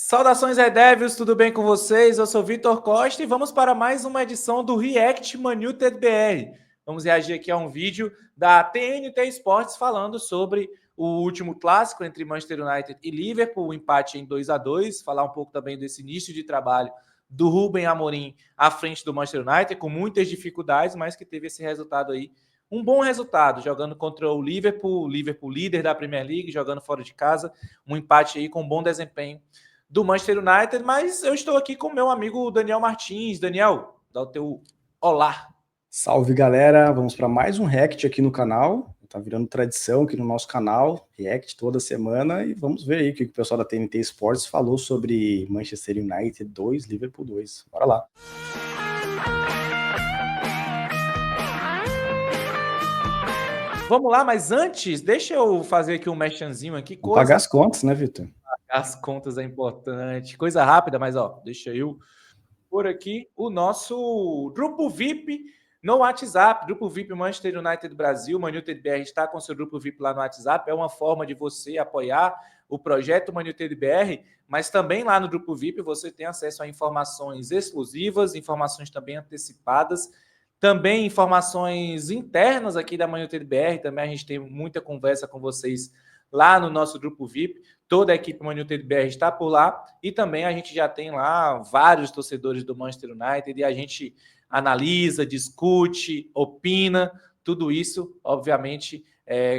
Saudações, Red Devils, tudo bem com vocês? Eu sou Vitor Costa e vamos para mais uma edição do React Manutd BR. Vamos reagir aqui a um vídeo da TNT Sports falando sobre o último clássico entre Manchester United e Liverpool, o empate em 2-2, falar um pouco também desse início de trabalho do Rubem Amorim à frente do Manchester United, com muitas dificuldades, mas que teve esse resultado aí, um bom resultado, jogando contra o Liverpool líder da Premier League, jogando fora de casa, um empate aí com bom desempenho do Manchester United, mas eu estou aqui com o meu amigo Daniel Martins. Daniel, dá o teu olá. Salve, galera! Vamos para mais um React aqui no canal. Tá virando tradição aqui no nosso canal, React toda semana, e vamos ver aí o que o pessoal da TNT Sports falou sobre Manchester United 2, Liverpool 2. Bora lá! Vamos lá, mas antes, deixa eu fazer aqui um merchanzinho aqui. Pagar as contas, né, Vitor? Pagar as contas é importante. Coisa rápida, mas ó, deixa eu por aqui o nosso grupo VIP no WhatsApp, grupo VIP Manchester United Brasil. Manutd BR está com seu grupo VIP lá no WhatsApp. É uma forma de você apoiar o projeto Manutd BR, mas também lá no grupo VIP você tem acesso a informações exclusivas, informações também antecipadas, também informações internas aqui da Manutd BR. Também a gente tem muita conversa com vocês lá no nosso grupo VIP. Toda a equipe Manutd BR está por lá e também a gente já tem lá vários torcedores do Manchester United e a gente analisa, discute, opina, tudo isso, obviamente,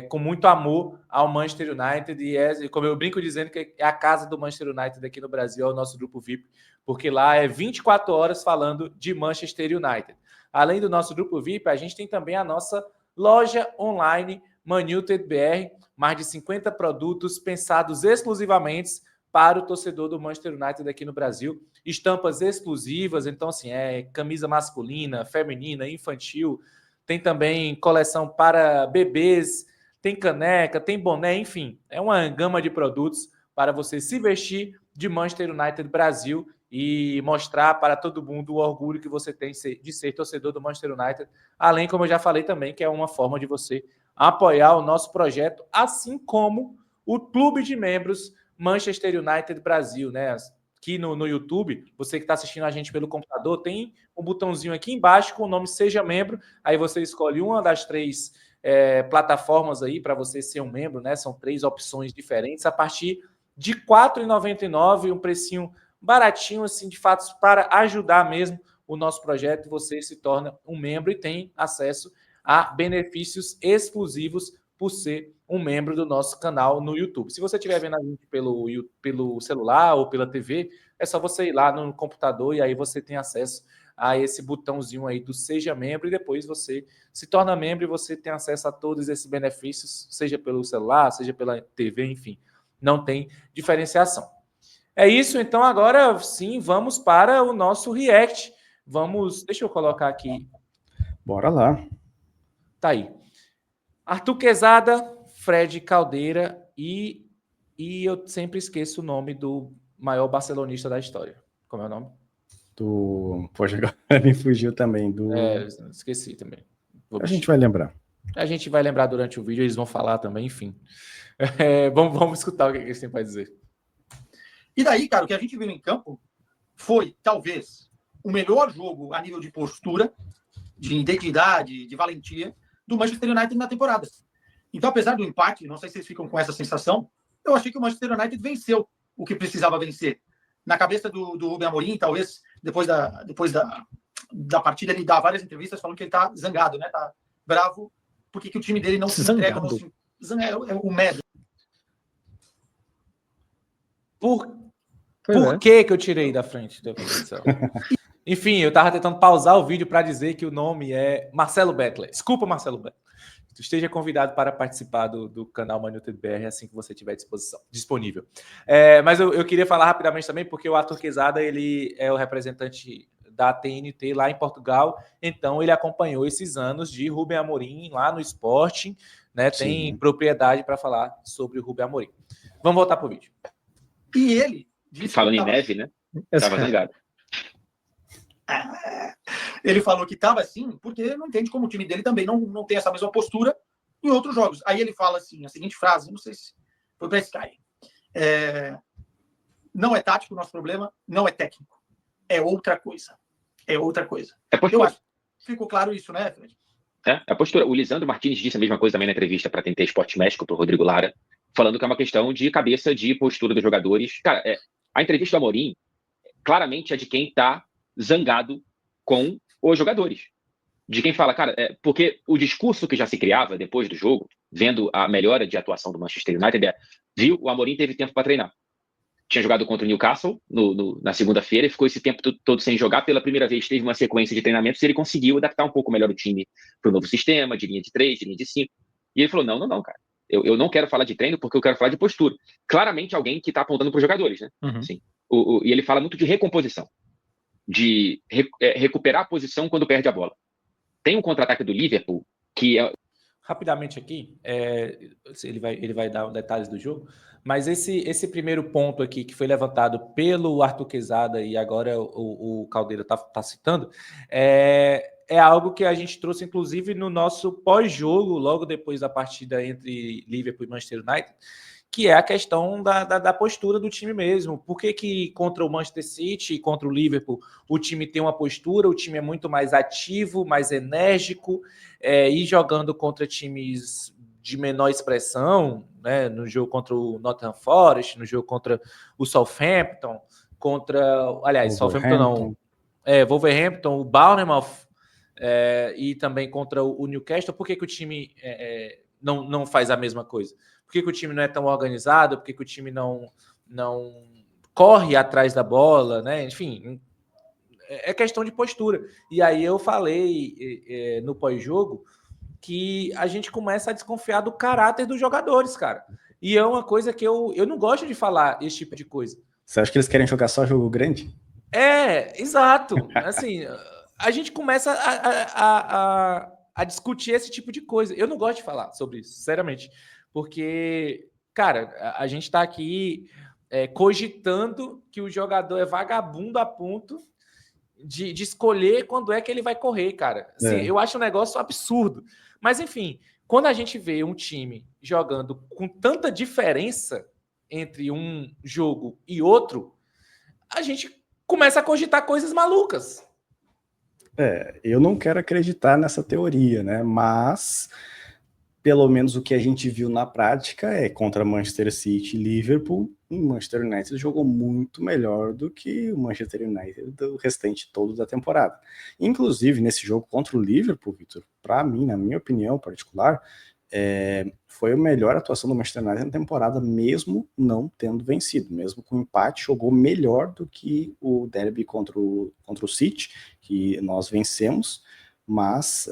com muito amor ao Manchester United e como eu brinco dizendo que é a casa do Manchester United aqui no Brasil, é o nosso grupo VIP, porque lá é 24 horas falando de Manchester United. Além do nosso grupo VIP, a gente tem também a nossa loja online Manutd BR, mais de 50 produtos pensados exclusivamente para o torcedor do Manchester United aqui no Brasil. Estampas exclusivas, então assim, camisa masculina, feminina, infantil, tem também coleção para bebês, tem caneca, tem boné, enfim, é uma gama de produtos para você se vestir de Manchester United Brasil e mostrar para todo mundo o orgulho que você tem de ser torcedor do Manchester United, além, como eu já falei também, que é uma forma de você apoiar o nosso projeto, assim como o clube de membros Manchester United Brasil, né? Aqui no YouTube, você que está assistindo a gente pelo computador, tem um botãozinho aqui embaixo com o nome Seja Membro, aí você escolhe uma das três plataformas aí para você ser um membro, né? São 3 opções diferentes, a partir de R$ 4,99, um precinho baratinho, assim, de fato, para ajudar mesmo o nosso projeto, você se torna um membro e tem acesso a benefícios exclusivos por ser um membro do nosso canal no YouTube. Se você estiver vendo a gente pelo celular ou pela TV, é só você ir lá no computador e aí você tem acesso a esse botãozinho aí do Seja Membro e depois você se torna membro e você tem acesso a todos esses benefícios, seja pelo celular, seja pela TV, enfim, não tem diferenciação. É isso, então agora sim, vamos para o nosso React. Deixa eu colocar aqui. Bora lá. Tá aí. Arthur Quezada, Fred Caldeira e eu sempre esqueço o nome do maior barcelonista da história. Como é o nome? Poxa, agora me fugiu também. Esqueci também. A gente vai lembrar. A gente vai lembrar durante o vídeo, eles vão falar também, enfim. Vamos escutar o que eles têm para dizer. E daí, cara, o que a gente viu em campo foi, talvez, o melhor jogo a nível de postura, de identidade, de valentia, do Manchester United na temporada. Então, apesar do empate, não sei se vocês ficam com essa sensação, eu achei que o Manchester United venceu o que precisava vencer. Na cabeça do Rubem Amorim, talvez, depois da partida, ele dá várias entrevistas falando que ele tá zangado, né? Tá bravo, porque que o time dele não se entrega. É o merda. Por que eu tirei da frente da competição? Enfim, eu estava tentando pausar o vídeo para dizer que o nome é Marcelo Bettler. Desculpa, Marcelo Bettler. Esteja convidado para participar do canal Manutd BR assim que você tiver disponível. Mas eu queria falar rapidamente também, porque o Arthur Quezada, ele é o representante da TNT lá em Portugal, então ele acompanhou esses anos de Rubem Amorim lá no Sporting, né? Tem propriedade para falar sobre o Rubem Amorim. Vamos voltar para o vídeo. E ele disse falando em neve, né? Estava zangado. Ele falou que estava assim, porque não entende como o time dele também não tem essa mesma postura em outros jogos. Aí ele fala assim, a seguinte frase, não sei se foi para Sky. não é tático o nosso problema, não é técnico. É outra coisa. É outra coisa. É Eu postura. acho que ficou claro isso, né, Fred? É a postura. O Lisandro Martins disse a mesma coisa também na entrevista para TNT Esporte México, para o Rodrigo Lara, falando que é uma questão de cabeça, de postura dos jogadores. Cara, a entrevista do Amorim claramente é de quem está zangado com os jogadores. De quem fala, cara, porque o discurso que já se criava depois do jogo, vendo a melhora de atuação do Manchester United, viu, o Amorim teve tempo para treinar. Tinha jogado contra o Newcastle na segunda-feira e ficou esse tempo todo sem jogar. Pela primeira vez teve uma sequência de treinamentos e ele conseguiu adaptar um pouco melhor o time para o novo sistema, de linha de 3, de linha de 5. E ele falou, não, cara. Eu não quero falar de treino porque eu quero falar de postura. Claramente alguém que está apontando para os jogadores, né? Uhum. Assim, e ele fala muito de recomposição, de recuperar a posição quando perde a bola. Tem um contra-ataque do Liverpool que é... Rapidamente aqui, ele vai dar detalhes do jogo, mas esse primeiro ponto aqui que foi levantado pelo Arthur Quezada e agora o Caldeira está citando, é algo que a gente trouxe inclusive no nosso pós-jogo, logo depois da partida entre Liverpool e Manchester United, que é a questão da postura do time mesmo. Por que contra o Manchester City e contra o Liverpool o time tem uma postura, o time é muito mais ativo, mais enérgico, e jogando contra times de menor expressão, né, no jogo contra o Nottingham Forest, no jogo contra o Southampton, Southampton não, Wolverhampton, o Bournemouth, e também contra o Newcastle. Por que o time não faz a mesma coisa? Por que o time não é tão organizado? Por que o time não corre atrás da bola, né? Enfim, é questão de postura. E aí eu falei no pós-jogo que a gente começa a desconfiar do caráter dos jogadores, cara. E é uma coisa que eu não gosto de falar esse tipo de coisa. Você acha que eles querem jogar só jogo grande? Exato. Assim, a gente começa a discutir esse tipo de coisa. Eu não gosto de falar sobre isso, sinceramente. Porque, cara, a gente está aqui cogitando que o jogador é vagabundo a ponto de escolher quando é que ele vai correr, cara. Assim, eu acho um negócio absurdo. Mas, enfim, quando a gente vê um time jogando com tanta diferença entre um jogo e outro, a gente começa a cogitar coisas malucas. Eu não quero acreditar nessa teoria, né? Mas pelo menos o que a gente viu na prática contra Manchester City e Liverpool, o Manchester United jogou muito melhor do que o Manchester United do restante todo da temporada. Inclusive, nesse jogo contra o Liverpool, Vitor, para mim, na minha opinião particular, foi a melhor atuação do Manchester United na temporada, mesmo não tendo vencido. Mesmo com empate, jogou melhor do que o derby contra o City, que nós vencemos. Mas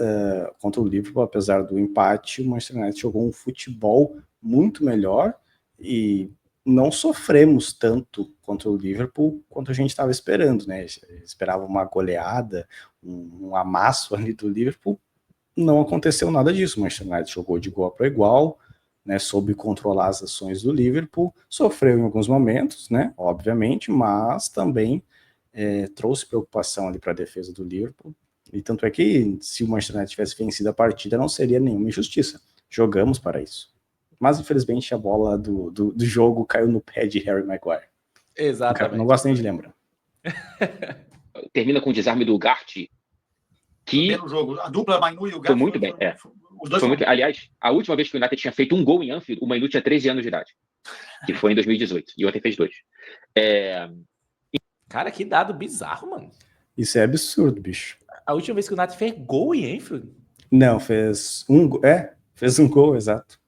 contra o Liverpool, apesar do empate, o Manchester United jogou um futebol muito melhor e não sofremos tanto contra o Liverpool quanto a gente estava esperando, né? Esperava uma goleada, um amasso ali do Liverpool. Não aconteceu nada disso. O Manchester United jogou de igual para igual, né? Soube controlar as ações do Liverpool, sofreu em alguns momentos, né? Obviamente, mas também trouxe preocupação ali para a defesa do Liverpool. E tanto é que, se o Manchester United tivesse vencido a partida, não seria nenhuma injustiça. Jogamos para isso. Mas, infelizmente, a bola do jogo caiu no pé de Harry Maguire. Exatamente. Não gosto nem de lembrar. Termina com o desarme do Ugarte, que no jogo. A dupla Mainu e o Ugarte foi muito bem. Os dois foi muito, aliás, a última vez que o United tinha feito um gol em Anfield, o Mainu tinha 13 anos de idade. Que foi em 2018. E ontem fez 2. Cara, que dado bizarro, mano. Isso é absurdo, bicho. A última vez que o United fez gol em Anfield? Não, fez um gol, exato.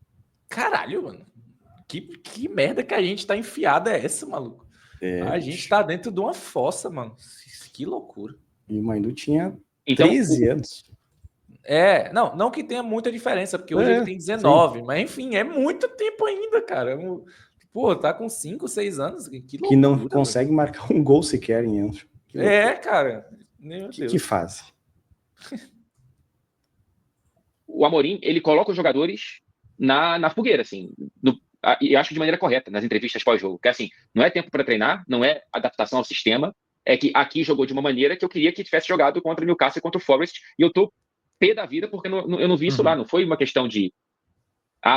Caralho, mano. Que merda que a gente tá enfiada é essa, maluco? A gente tá dentro de uma fossa, mano. Que loucura. E o Mainu tinha 13 anos. Não que tenha muita diferença, porque hoje ele tem 19, sim. Mas enfim, é muito tempo ainda, cara. Pô, tá com 5, 6 anos. Que loucura. Que não consegue marcar um gol sequer em Anfield. Cara. Meu Deus. Que fase. O Amorim, ele coloca os jogadores na fogueira, assim, e acho que de maneira correta, nas entrevistas pós-jogo, que assim, não é tempo para treinar, não é adaptação ao sistema, é que aqui jogou de uma maneira que eu queria que tivesse jogado contra o Newcastle e contra o Forest, e eu tô pé da vida porque eu não vi isso lá, não foi uma questão de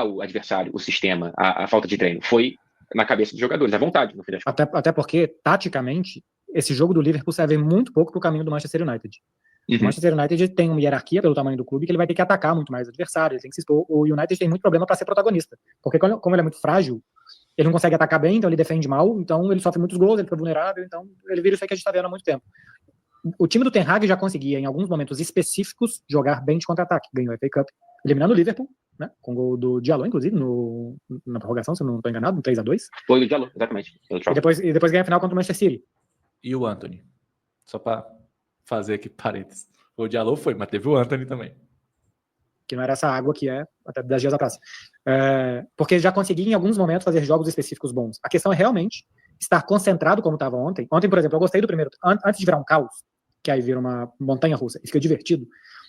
o adversário, o sistema, a falta de treino, foi na cabeça dos jogadores, à vontade, no fim das contas. Até porque, taticamente, esse jogo do Liverpool serve muito pouco para o caminho do Manchester United. O Manchester United tem uma hierarquia pelo tamanho do clube que ele vai ter que atacar muito mais o adversário, ele tem que se expor. O United tem muito problema para ser protagonista, porque como ele é muito frágil, ele não consegue atacar bem, então ele defende mal, então ele sofre muitos gols, ele fica vulnerável, então ele vira isso aí que a gente está vendo há muito tempo. O time do Ten Hag já conseguia, em alguns momentos específicos, jogar bem de contra-ataque. Ganhou a FA Cup, eliminando o Liverpool, né, com o gol do Diallo, inclusive, na prorrogação, se eu não estou enganado, no 3-2. Foi o Diallo, exatamente. E depois ganha a final contra o Manchester City. E o Antony? Só para fazer aqui parênteses. O Diallo foi, mas teve o Antony também. Que não era essa água que é até 10 dias da praça. Porque já consegui, em alguns momentos, fazer jogos específicos bons. A questão é realmente estar concentrado como estava ontem. Ontem, por exemplo, eu gostei do primeiro... Antes de virar um caos, que aí vira uma montanha-russa, e fica divertido.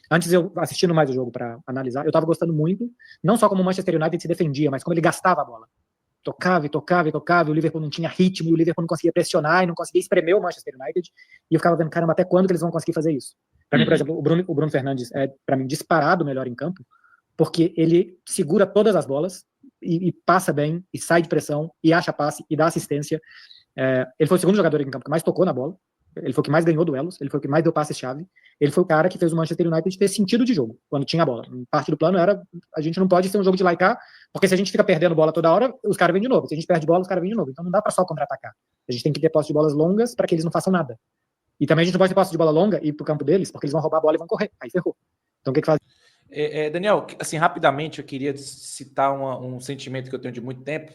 Antes, eu assistindo mais o jogo para analisar, eu estava gostando muito, não só como o Manchester United se defendia, mas como ele gastava a bola. Tocava, e o Liverpool não tinha ritmo, e o Liverpool não conseguia pressionar, e não conseguia espremer o Manchester United, e eu ficava vendo, caramba, até quando que eles vão conseguir fazer isso? Para mim, por exemplo, o Bruno Fernandes é, para mim, disparado melhor em campo, porque ele segura todas as bolas, e passa bem, e sai de pressão, e acha passe, e dá assistência. Ele foi o segundo jogador em campo que mais tocou na bola, ele foi o que mais ganhou duelos, ele foi o que mais deu passe-chave, ele foi o cara que fez o Manchester United ter sentido de jogo, quando tinha a bola. Parte do plano era, a gente não pode ser um jogo de lá e cá, porque se a gente fica perdendo bola toda hora, os caras vêm de novo. Se a gente perde bola, os caras vêm de novo. Então não dá pra só contra-atacar. A gente tem que ter posse de bolas longas para que eles não façam nada. E também a gente não pode ter posse de bola longa e ir pro campo deles, porque eles vão roubar a bola e vão correr. Aí ferrou. Então o que faz? Daniel, assim, rapidamente, eu queria citar um sentimento que eu tenho de muito tempo,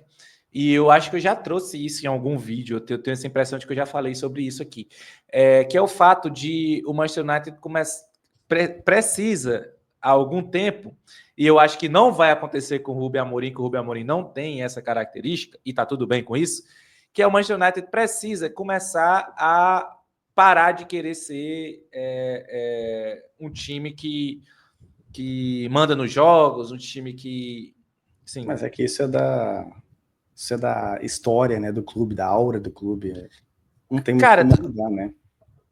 e eu acho que eu já trouxe isso em algum vídeo, eu tenho essa impressão de que eu já falei sobre isso aqui, que é o fato de o Manchester United precisa, há algum tempo, e eu acho que não vai acontecer com o Rubem Amorim, que o Rubem Amorim não tem essa característica, e tá tudo bem com isso, que é o Manchester United precisa começar a parar de querer ser um time que manda nos jogos, um time que... Sim. Mas é que isso é da história, né, do clube, da aura do clube. Não tem muito como mudar, né?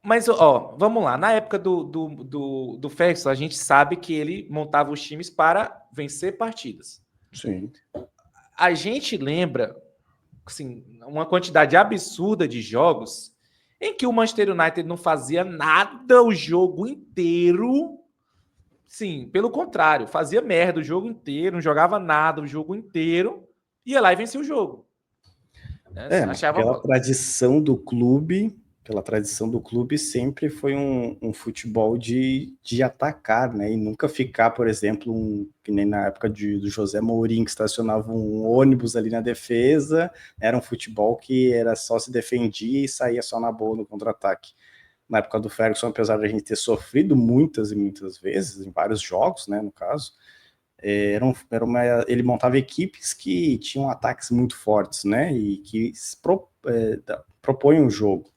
Mas, ó, vamos lá. Na época do Ferguson, a gente sabe que ele montava os times para vencer partidas. Sim. A gente lembra, assim, uma quantidade absurda de jogos em que o Manchester United não fazia nada o jogo inteiro. Sim, pelo contrário, fazia merda o jogo inteiro, não jogava nada o jogo inteiro, ia lá e vencia o jogo. Pela tradição do clube sempre foi um futebol de atacar, né? E nunca ficar, por exemplo, que nem na época do José Mourinho, que estacionava um ônibus ali na defesa, era um futebol que era só se defendia e saía só na boa no contra-ataque. Na época do Ferguson, apesar de a gente ter sofrido muitas e muitas vezes, em vários jogos, né, no caso, ele montava equipes que tinham ataques muito fortes, né, e que propõem o jogo.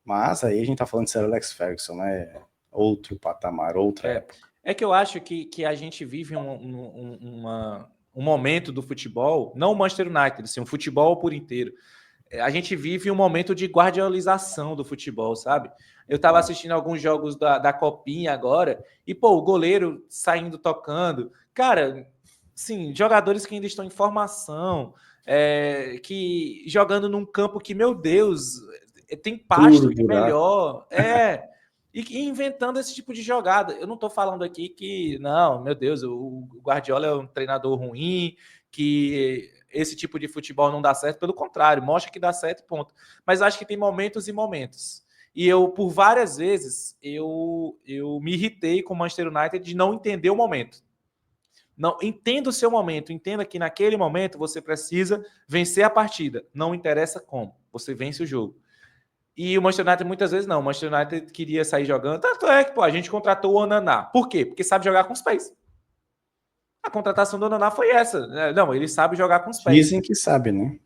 Mas aí a gente tá falando de Sir Alex Ferguson, né, outro patamar, outra época. É que eu acho que a gente vive um momento do futebol, não o Manchester United, assim, um futebol por inteiro. A gente vive um momento de guardiolização do futebol, sabe? Eu estava assistindo alguns jogos da Copinha agora, e, pô, o goleiro saindo tocando. Cara, sim, jogadores que ainda estão em formação, que jogando num campo que, meu Deus, tem pasto que melhor. E inventando esse tipo de jogada. Eu não estou falando aqui que, não, meu Deus, o Guardiola é um treinador ruim, que esse tipo de futebol não dá certo. Pelo contrário, mostra que dá certo, ponto. Mas acho que tem momentos e momentos. E eu, por várias vezes, eu me irritei com o Manchester United de não entender o momento. Não, entenda o seu momento, entenda que naquele momento você precisa vencer a partida. Não interessa como, você vence o jogo. E o Manchester United muitas vezes não. O Manchester United queria sair jogando. Tanto é que a gente contratou o Onaná. Por quê? Porque sabe jogar com os pés. A contratação do Onaná foi essa. Não, ele sabe jogar com os pés. Dizem que sabe, né?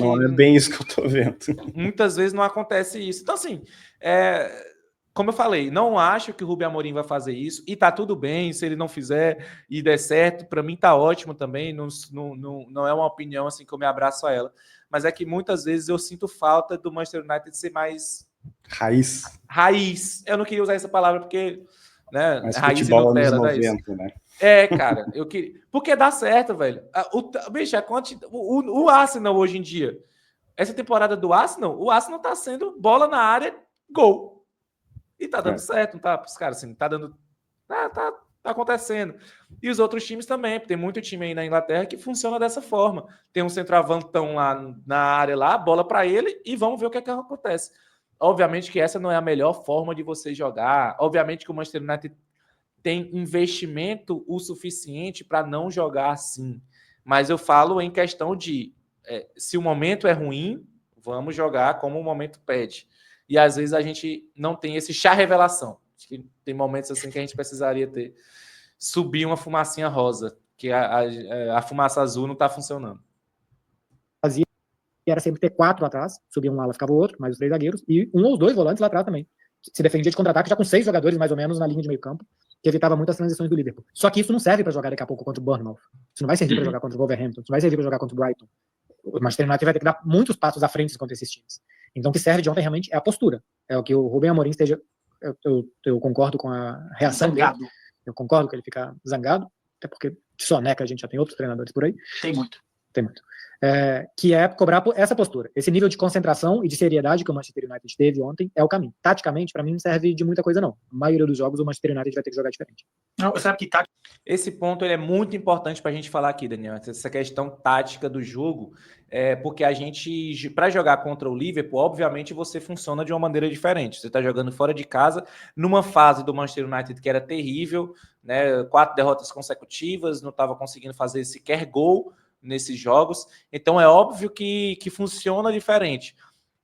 Não é bem isso que eu tô vendo. Muitas vezes não acontece isso. Então, assim, como eu falei, não acho que o Rubem Amorim vai fazer isso. E tá tudo bem se ele não fizer e der certo. Para mim tá ótimo também. Não é uma opinião assim que eu me abraço a ela. Mas é que muitas vezes eu sinto falta do Manchester United ser mais... Raiz. Eu não queria usar essa palavra porque... Né, mas raiz futebol e Nutella, anos 90, né? Cara, eu queria. Porque dá certo, velho. Bicho, o Arsenal hoje em dia, essa temporada do Arsenal, o Arsenal tá sendo bola na área, gol. E tá dando certo, não tá? Os caras, assim, tá dando. Tá acontecendo. E os outros times também, porque tem muito time aí na Inglaterra que funciona dessa forma. Tem um centroavantão lá na área, lá, bola para ele e vamos ver o que acontece. Obviamente que essa não é a melhor forma de você jogar. Obviamente que o Manchester United tem investimento o suficiente para não jogar assim. Mas eu falo em questão de se o momento é ruim, vamos jogar como o momento pede. E às vezes a gente não tem esse chá revelação. Acho que tem momentos assim que a gente precisaria subir uma fumacinha rosa, que a fumaça azul não está funcionando. Fazia era sempre ter 4 atrás, subia um lá, ficava o outro, mais os 3 zagueiros, e um ou os 2 volantes lá atrás também. Se defendia de contra-ataque já com 6 jogadores mais ou menos na linha de meio campo, que evitava muitas transições do Liverpool. Só que isso não serve para jogar daqui a pouco contra o Bournemouth. Isso não vai servir para jogar contra o Wolverhampton, isso não vai servir para jogar contra o Brighton. O Manchester United vai ter que dar muitos passos à frente contra esses times. Então o que serve de ontem realmente é a postura. É o que o Rubem Amorim esteja... Eu concordo com a reação dele. Eu concordo que ele fica zangado, até porque soneca a gente já tem outros treinadores por aí. Tem muito. Que é cobrar essa postura. Esse nível de concentração e de seriedade que o Manchester United teve ontem é o caminho. Taticamente, para mim, não serve de muita coisa, não. A maioria dos jogos, o Manchester United vai ter que jogar diferente. Não, sabe que esse ponto ele é muito importante para a gente falar aqui, Daniel. Essa questão tática do jogo, porque a gente, para jogar contra o Liverpool, obviamente você funciona de uma maneira diferente. Você está jogando fora de casa, numa fase do Manchester United que era terrível, né? 4 derrotas consecutivas, não estava conseguindo fazer sequer gol nesses jogos, então é óbvio que funciona diferente.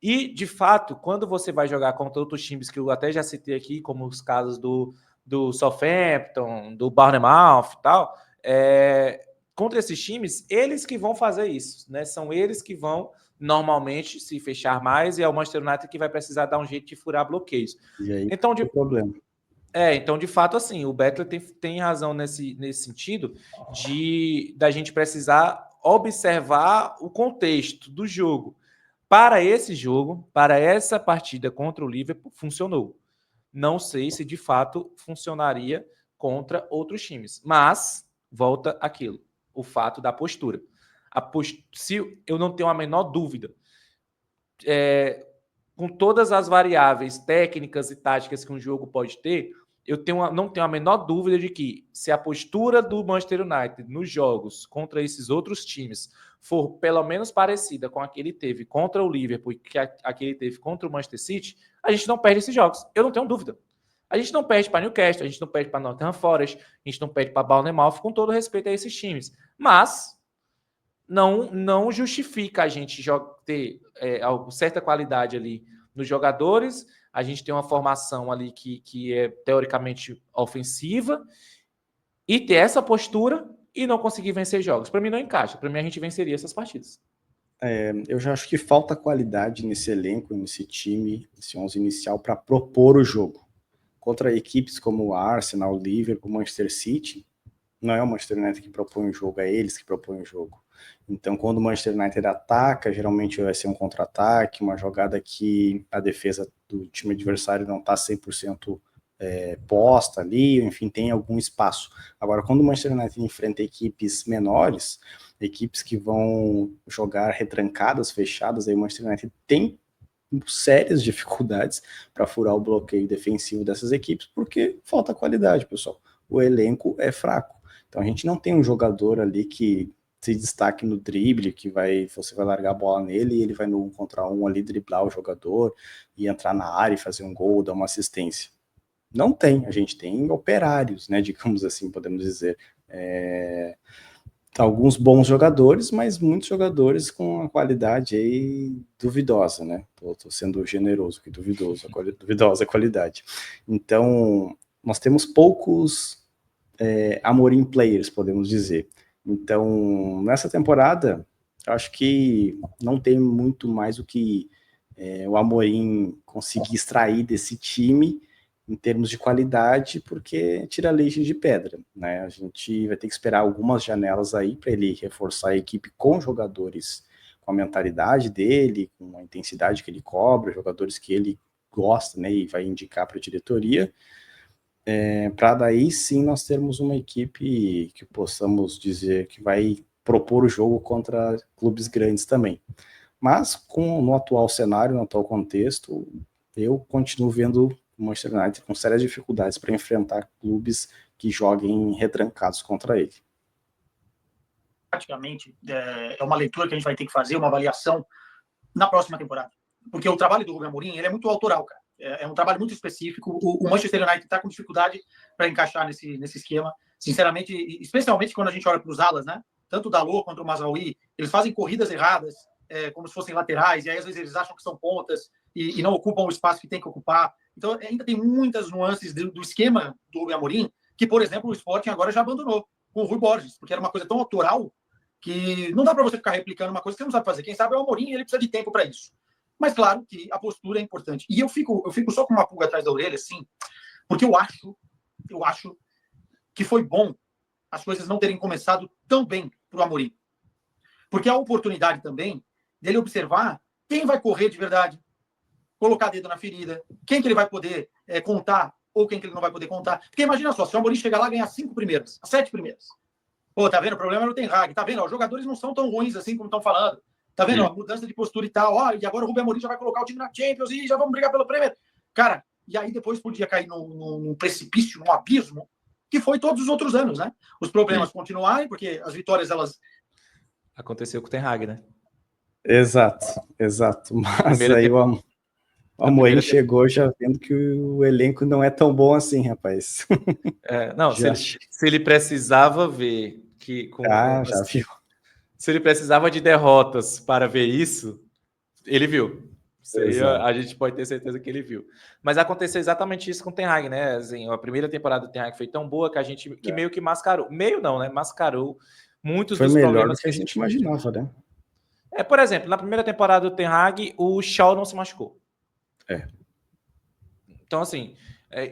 E, de fato, quando você vai jogar contra outros times que eu até já citei aqui, como os casos do Southampton, do Bournemouth e tal, contra esses times, eles que vão fazer isso, né? São eles que vão normalmente se fechar mais e é o Manchester United que vai precisar dar um jeito de furar bloqueios. E aí, então, o problema. Então, de fato, assim, o Bettler tem razão nesse sentido da gente precisar observar o contexto do jogo. Para esse jogo, para essa partida contra o Liverpool, funcionou. Não sei se, de fato, funcionaria contra outros times. Mas, volta aquilo, o fato da postura. Se eu não tenho a menor dúvida, com todas as variáveis técnicas e táticas que um jogo pode ter, não tenho a menor dúvida de que se a postura do Manchester United nos jogos contra esses outros times for pelo menos parecida com a que ele teve contra o Liverpool e a que ele teve contra o Manchester City, a gente não perde esses jogos. Eu não tenho dúvida. A gente não perde para Newcastle, a gente não perde para Nottingham Forest, a gente não perde para Bournemouth, com todo respeito a esses times. Mas não justifica a gente ter certa qualidade ali nos jogadores. A gente tem uma formação ali que é teoricamente ofensiva e ter essa postura e não conseguir vencer jogos. Para mim não encaixa. Para mim a gente venceria essas partidas. Eu já acho que falta qualidade nesse elenco, nesse time, nesse 11 inicial para propor o jogo. Contra equipes como o Arsenal, o Liverpool, o Manchester City, não é o Manchester United que propõe o jogo, é eles que propõem o jogo. Então, quando o Manchester United ataca, geralmente vai ser um contra-ataque, uma jogada que a defesa do time adversário não está 100% posta ali, enfim, tem algum espaço. Agora, quando o Manchester United enfrenta equipes menores, equipes que vão jogar retrancadas, fechadas, aí o Manchester United tem sérias dificuldades para furar o bloqueio defensivo dessas equipes, porque falta qualidade, pessoal. O elenco é fraco. Então, a gente não tem um jogador ali que se destaque no drible, que você vai largar a bola nele e ele vai no 1 contra 1 ali driblar o jogador e entrar na área e fazer um gol, dar uma assistência. Não tem, a gente tem operários, né, digamos assim, podemos dizer. Alguns bons jogadores, mas muitos jogadores com a qualidade aí duvidosa, né? Tô sendo generoso aqui, duvidosa a qualidade. Então, nós temos poucos Amorim players, podemos dizer. Então, nessa temporada, eu acho que não tem muito mais o que o Amorim conseguir extrair desse time em termos de qualidade, porque tira leite de pedra, né? A gente vai ter que esperar algumas janelas aí para ele reforçar a equipe com jogadores com a mentalidade dele, com a intensidade que ele cobra, jogadores que ele gosta, né, e vai indicar para a diretoria. para daí sim nós termos uma equipe que possamos dizer que vai propor o jogo contra clubes grandes também. Mas no atual cenário, no atual contexto, eu continuo vendo o Manchester United com sérias dificuldades para enfrentar clubes que joguem retrancados contra ele. Praticamente, é uma leitura que a gente vai ter que fazer, uma avaliação na próxima temporada. Porque o trabalho do Rubem Amorim, ele é muito autoral, cara. É um trabalho muito específico. O Manchester United está com dificuldade para encaixar nesse esquema. Sinceramente, especialmente quando a gente olha para os alas, né? Tanto o Dalot quanto o Mazraoui, eles fazem corridas erradas, como se fossem laterais, e aí às vezes eles acham que são pontas e não ocupam o espaço que tem que ocupar. Então ainda tem muitas nuances do esquema do Rubem Amorim, que, por exemplo, o Sporting agora já abandonou com o Rui Borges, porque era uma coisa tão autoral que não dá para você ficar replicando uma coisa que você não sabe fazer. Quem sabe é o Amorim, ele precisa de tempo para isso. Mas claro que a postura é importante. E eu fico só com uma pulga atrás da orelha, assim, porque eu acho que foi bom as coisas não terem começado tão bem para o Amorim. Porque a oportunidade também dele observar quem vai correr de verdade, colocar dedo na ferida, quem que ele vai poder contar ou quem que ele não vai poder contar. Porque imagina só, se o Amorim chegar lá e ganhar 5 primeiras, 7 primeiras. Pô, tá vendo? O problema é o Ten Hag. Tá vendo? Os jogadores não são tão ruins assim como estão falando. Tá vendo? A mudança de postura e tal. E agora o Rubem Amorim já vai colocar o time na Champions e já vamos brigar pelo Premier. Cara, e aí depois podia cair num precipício, num abismo, que foi todos os outros anos, né? Os problemas continuarem, porque as vitórias, elas... Aconteceu com o Ten Hag, né? Exato. Mas aí o Amorim chegou já vendo que o elenco não é tão bom assim, rapaz. Não, se ele precisava ver que... já viu. Se ele precisava de derrotas para ver isso, ele viu. Isso aí a gente pode ter certeza que ele viu. Mas aconteceu exatamente isso com o Ten Hag, né? Assim, a primeira temporada do Ten Hag foi tão boa que a gente meio que mascarou. Meio não, né? Mascarou muitos dos problemas. Foi melhor do que a gente imaginava, né? Por exemplo, na primeira temporada do Ten Hag, o Shaw não se machucou. Então, assim,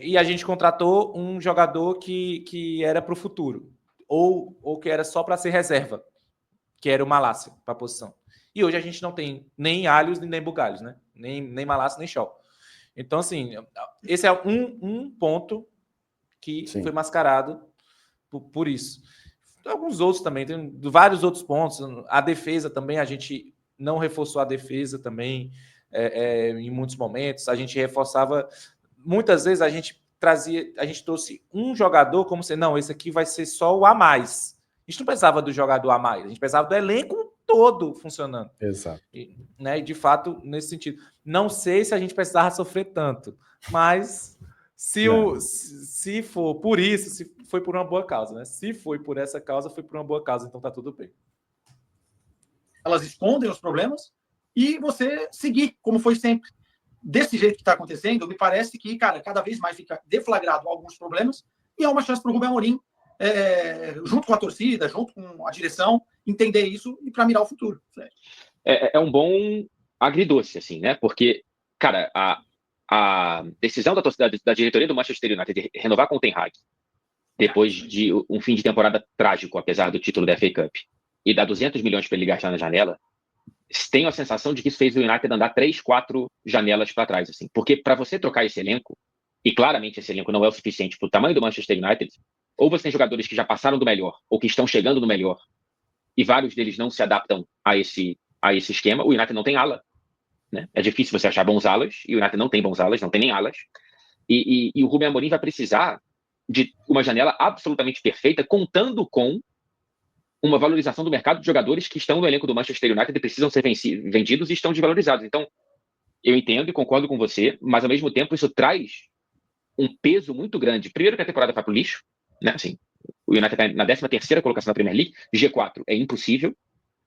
e a gente contratou um jogador que era para o futuro. Ou que era só para ser reserva, que era o Malásia, para a posição. E hoje a gente não tem nem Alhos nem Bugalhos, né? Nem Malásia, nem Shaw. Então, assim, esse é um ponto que foi mascarado por isso. Alguns outros também, tem vários outros pontos. A defesa também, a gente não reforçou a defesa também em muitos momentos. A gente reforçava... Muitas vezes a gente trouxe um jogador como se, não, esse aqui vai ser só o a mais. A gente não precisava do jogador a mais, a gente precisava do elenco todo funcionando. Exato. E de fato, nesse sentido. Não sei se a gente precisava sofrer tanto, mas se for por isso, se foi por uma boa causa, né? Se foi por essa causa, foi por uma boa causa, então tá tudo bem. Elas escondem os problemas e você seguir, como foi sempre. Desse jeito que está acontecendo, me parece que, cara, cada vez mais fica deflagrado alguns problemas e é uma chance para o Rubem Amorim, junto com a torcida, junto com a direção, entender isso e para mirar o futuro. É um bom agridoce, assim, né? Porque, cara, a decisão da diretoria do Manchester United de renovar com o Ten Hag, depois de um fim de temporada trágico, apesar do título da FA Cup, e dar 200 milhões para ele gastar na janela, tenho a sensação de que isso fez o United andar 3, 4 janelas para trás, assim. Porque para você trocar esse elenco, e claramente esse elenco não é o suficiente para o tamanho do Manchester United, ou você tem jogadores que já passaram do melhor, ou que estão chegando no melhor, e vários deles não se adaptam a esse esquema. O United não tem ala, né? É difícil você achar bons alas, e o United não tem bons alas, não tem nem alas. E o Rubem Amorim vai precisar de uma janela absolutamente perfeita, contando com uma valorização do mercado de jogadores que estão no elenco do Manchester United e precisam ser vendidos e estão desvalorizados. Então, eu entendo e concordo com você, mas ao mesmo tempo isso traz um peso muito grande. Primeiro que a temporada vai para o lixo, né? Assim, o United está na 13ª colocação da Premier League, G4 é impossível,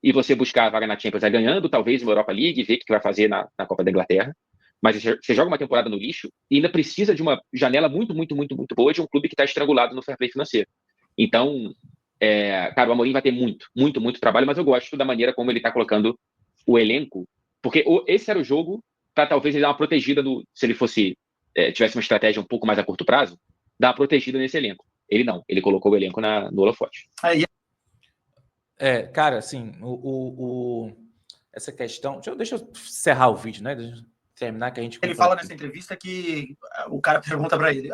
e você buscar a vaga na Champions ganhando talvez uma Europa League, ver o que vai fazer na Copa da Inglaterra, mas você joga uma temporada no lixo e ainda precisa de uma janela muito, muito, muito, muito boa de um clube que está estrangulado no fair play financeiro. Então, cara, o Amorim vai ter muito, muito, muito trabalho, mas eu gosto da maneira como ele está colocando o elenco, porque esse era o jogo para talvez ele dar uma protegida se ele tivesse uma estratégia um pouco mais a curto prazo, dar uma protegida nesse elenco. Ele não, ele colocou o elenco no holofote. Cara, assim, essa questão... Deixa eu encerrar o vídeo, né? Deixa eu terminar que a gente... Ele fala nessa entrevista que o cara pergunta para ele,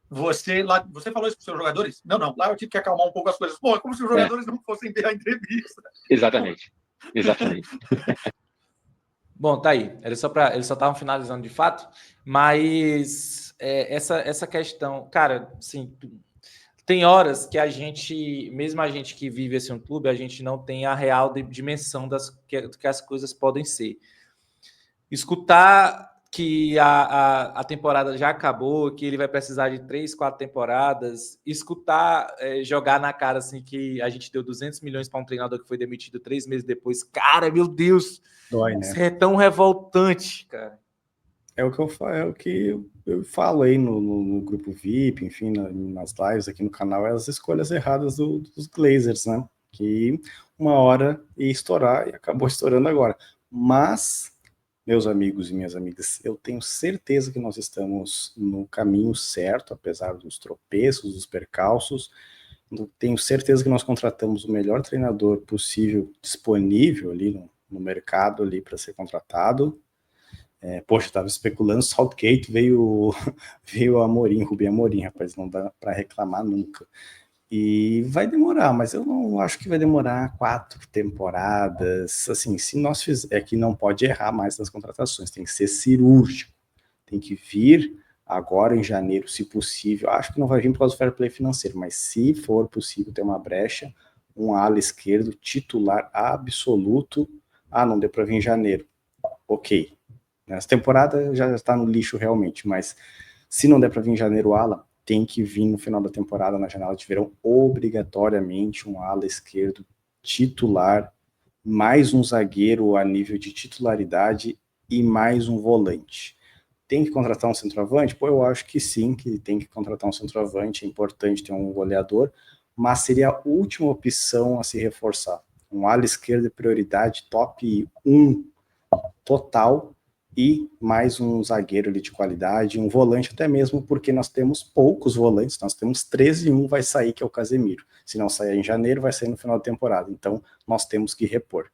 Você falou isso para os seus jogadores? Não. Lá eu tive que acalmar um pouco as coisas. Pô, é como se os jogadores não fossem ver a entrevista. Exatamente. Bom, tá aí. Eles só estavam finalizando de fato, mas essa questão, cara, assim, tem horas que a gente, mesmo a gente que vive assim, um clube, a gente não tem a real dimensão do que as coisas podem ser. Escutar que a temporada já acabou, que ele vai precisar de 3, 4 temporadas, escutar jogar na cara assim que a gente deu 200 milhões para um treinador que foi demitido 3 meses depois. Cara, meu Deus! Dói, né? Isso é tão revoltante, cara. É o que eu falo aí no grupo VIP, enfim, nas lives aqui no canal, é as escolhas erradas dos Glazers, né? Que uma hora ia estourar e acabou estourando agora. Mas, meus amigos e minhas amigas, eu tenho certeza que nós estamos no caminho certo, apesar dos tropeços, dos percalços. Eu tenho certeza que nós contratamos o melhor treinador possível disponível ali no mercado ali para ser contratado. Poxa, eu estava especulando, Southgate veio Amorim, Rubem Amorim, rapaz, não dá para reclamar nunca. E vai demorar, mas eu não acho que vai demorar 4 temporadas. Assim, se nós fizermos, é que não pode errar mais nas contratações, tem que ser cirúrgico, tem que vir agora em janeiro, se possível. Acho que não vai vir por causa do fair play financeiro, mas se for possível ter uma brecha, um ala esquerdo titular absoluto. Não deu para vir em janeiro. Ok. Essa temporada já está no lixo realmente, mas se não der para vir em janeiro ala, tem que vir no final da temporada, na janela de verão, obrigatoriamente um ala esquerdo titular, mais um zagueiro a nível de titularidade e mais um volante. Tem que contratar um centroavante? Pô, eu acho que sim, que tem que contratar um centroavante, é importante ter um goleador, mas seria a última opção a se reforçar. Um ala esquerdo é prioridade top 1 total, e mais um zagueiro ali de qualidade, um volante até mesmo, porque nós temos poucos volantes, nós temos 13 e um vai sair, que é o Casemiro. Se não sair em janeiro, vai sair no final da temporada. Então, nós temos que repor.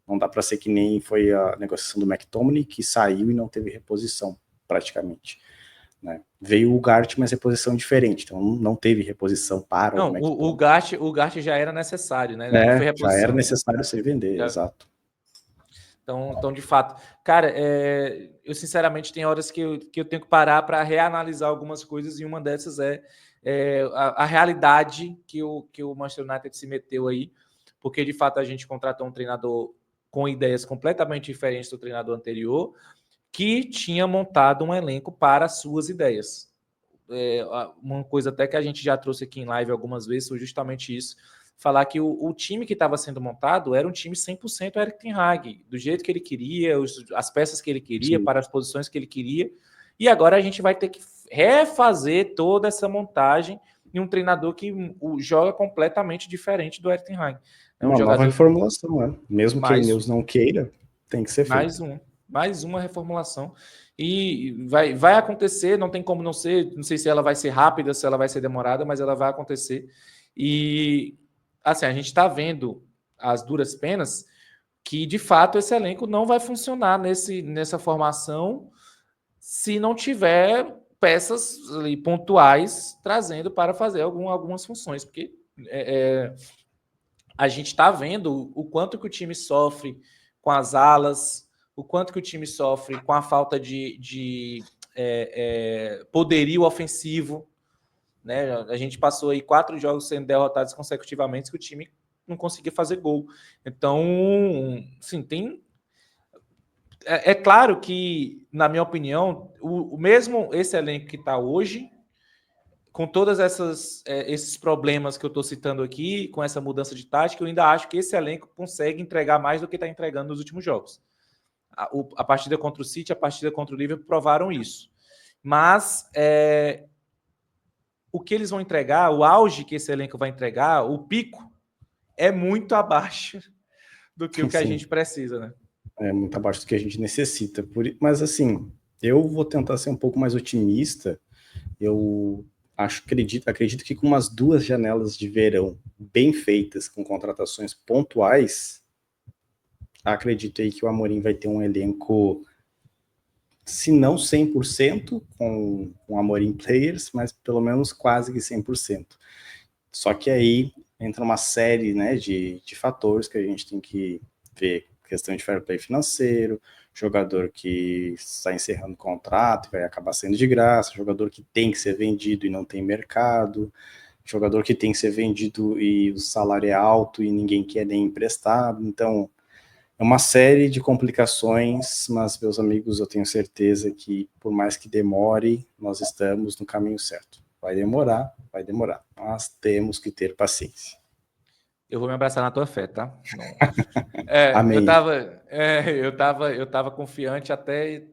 Não dá para ser que nem foi a negociação do McTominay, que saiu e não teve reposição, praticamente. Né? Veio o Ugarte, mas reposição diferente, então não teve reposição para não, o McTominay. O Ugarte já era necessário, né? Não foi já era necessário se vender, exato. Então, de fato, cara, eu sinceramente tem horas que eu tenho que parar para reanalisar algumas coisas, e uma dessas é a realidade que o Manchester United se meteu aí, porque de fato a gente contratou um treinador com ideias completamente diferentes do treinador anterior, que tinha montado um elenco para as suas ideias. Uma coisa até que a gente já trouxe aqui em live algumas vezes foi justamente isso, falar que o time que estava sendo montado era um time 100% Erik ten Hag, do jeito que ele queria, as peças que ele queria, para as posições que ele queria, e agora a gente vai ter que refazer toda essa montagem em um treinador que joga completamente diferente do Erik ten Hag. Uma nova reformulação, né? Mesmo que o News não queira, tem que ser feito. Mais uma reformulação. E vai acontecer, não tem como não ser, não sei se ela vai ser rápida, se ela vai ser demorada, mas ela vai acontecer. E assim, a gente está vendo as duras penas que, de fato, esse elenco não vai funcionar nessa formação se não tiver peças ali, pontuais trazendo para fazer algumas funções, porque a gente está vendo o quanto que o time sofre com as alas, o quanto que o time sofre com a falta de poderio ofensivo. Né? A gente passou aí 4 jogos sendo derrotados consecutivamente que o time não conseguia fazer gol. Então, sim, tem... É claro que, na minha opinião, o mesmo esse elenco que está hoje, com todos esses problemas que eu estou citando aqui, com essa mudança de tática, eu ainda acho que esse elenco consegue entregar mais do que está entregando nos últimos jogos. A partida contra o City, a partida contra o Liverpool provaram isso. Mas o que eles vão entregar, o auge que esse elenco vai entregar, o pico, é muito abaixo do que o que a gente precisa, né? É muito abaixo do que a gente necessita. Mas assim, eu vou tentar ser um pouco mais otimista. Eu acredito que com umas 2 janelas de verão bem feitas, com contratações pontuais, acredito aí que o Amorim vai ter um elenco se não 100% com Amorim Players, mas pelo menos quase que 100%. Só que aí entra uma série, né, de fatores que a gente tem que ver, questão de fair play financeiro, jogador que está encerrando o contrato e vai acabar sendo de graça, jogador que tem que ser vendido e não tem mercado, jogador que tem que ser vendido e o salário é alto e ninguém quer nem emprestado. Então, é uma série de complicações, mas, meus amigos, eu tenho certeza que, por mais que demore, nós estamos no caminho certo. Vai demorar, mas temos que ter paciência. Eu vou me abraçar na tua fé, tá? Amém. Eu tava confiante até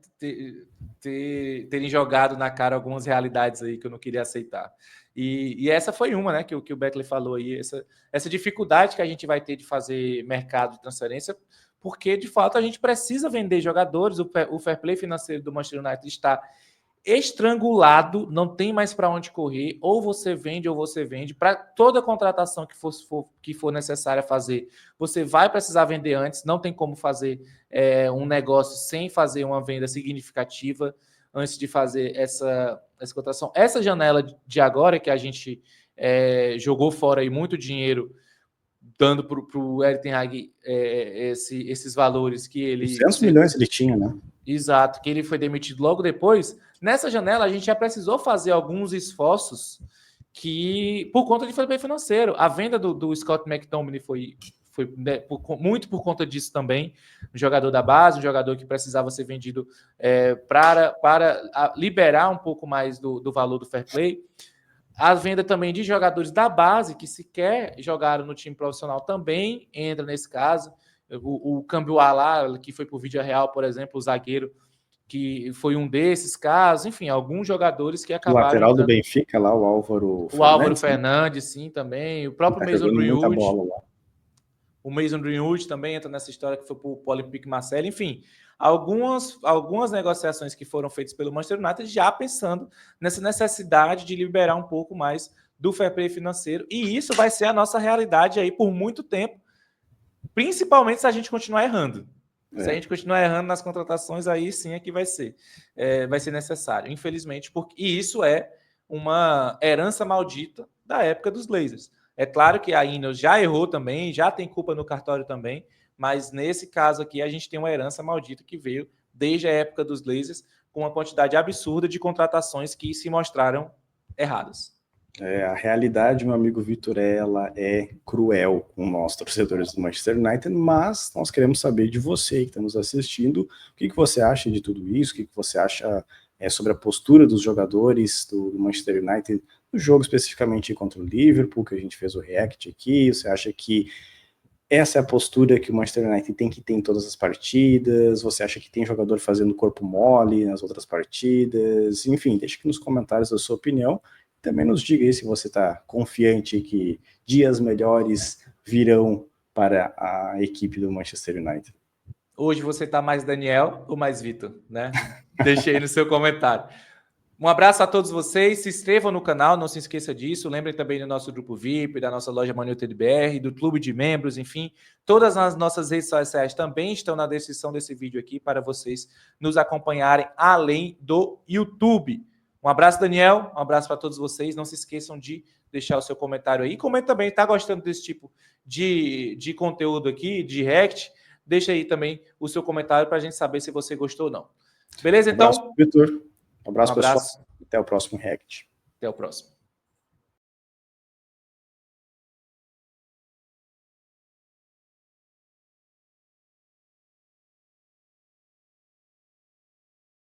terem jogado na cara algumas realidades aí que eu não queria aceitar. E essa foi uma, né, que o Beckley falou aí, essa dificuldade que a gente vai ter de fazer mercado de transferência, porque, de fato, a gente precisa vender jogadores, o fair play financeiro do Manchester United está estrangulado, não tem mais para onde correr, ou você vende, para toda contratação que for necessária fazer, você vai precisar vender antes, não tem como fazer um negócio sem fazer uma venda significativa antes de fazer essa contratação. Essa janela de agora, que a gente jogou fora aí muito dinheiro, dando para o Erik ten Hag esses valores que ele... 200 milhões ele tinha, né? Exato, que ele foi demitido logo depois. Nessa janela, a gente já precisou fazer alguns esforços por conta de fair play financeiro. A venda do Scott McTominay foi muito por conta disso também. Um jogador da base, um jogador que precisava ser vendido para liberar um pouco mais do valor do fair play. A venda também de jogadores da base que sequer jogaram no time profissional também entra nesse caso. O Cambuá lá, que foi por Villarreal, por exemplo, o zagueiro, que foi um desses casos. Enfim, alguns jogadores que acabaram... O lateral do Benfica lá, o Álvaro Fernandes. O Álvaro Fernandes, sim, também. O próprio Mason Greenwood. O Mason Greenwood também entra nessa história, que foi para o Olympique Marseille. Enfim, algumas negociações que foram feitas pelo Manchester United já pensando nessa necessidade de liberar um pouco mais do fair play financeiro. E isso vai ser a nossa realidade aí por muito tempo, principalmente se a gente continuar errando. Se a gente continuar errando nas contratações, aí sim é que vai ser necessário, infelizmente, e isso é uma herança maldita da época dos Glazers. É claro que a Ineos já errou também, já tem culpa no cartório também, mas nesse caso aqui a gente tem uma herança maldita que veio desde a época dos Glazers, com uma quantidade absurda de contratações que se mostraram erradas. A realidade, meu amigo Vitor, ela é cruel com nós, torcedores do Manchester United, mas nós queremos saber de você que está nos assistindo, o que você acha de tudo isso, o que você acha sobre a postura dos jogadores do Manchester United, no jogo especificamente contra o Liverpool, que a gente fez o react aqui. Você acha que essa é a postura que o Manchester United tem que ter em todas as partidas? Você acha que tem jogador fazendo corpo mole nas outras partidas? Enfim, deixa aqui nos comentários a sua opinião. Também nos diga aí se você está confiante que dias melhores virão para a equipe do Manchester United. Hoje você está mais Daniel ou mais Vitor, né? Deixe aí no seu comentário. Um abraço a todos vocês, se inscrevam no canal, não se esqueça disso, lembrem também do nosso grupo VIP, da nossa loja Man United BR, do clube de membros, enfim, todas as nossas redes sociais também estão na descrição desse vídeo aqui para vocês nos acompanharem além do YouTube. Um abraço, Daniel, um abraço para todos vocês, não se esqueçam de deixar o seu comentário aí, comenta também, tá gostando desse tipo de conteúdo aqui, de react, deixa aí também o seu comentário para a gente saber se você gostou ou não. Beleza, então? Um abraço, Vitor. Um abraço, pessoal. Até o próximo react. Até o próximo.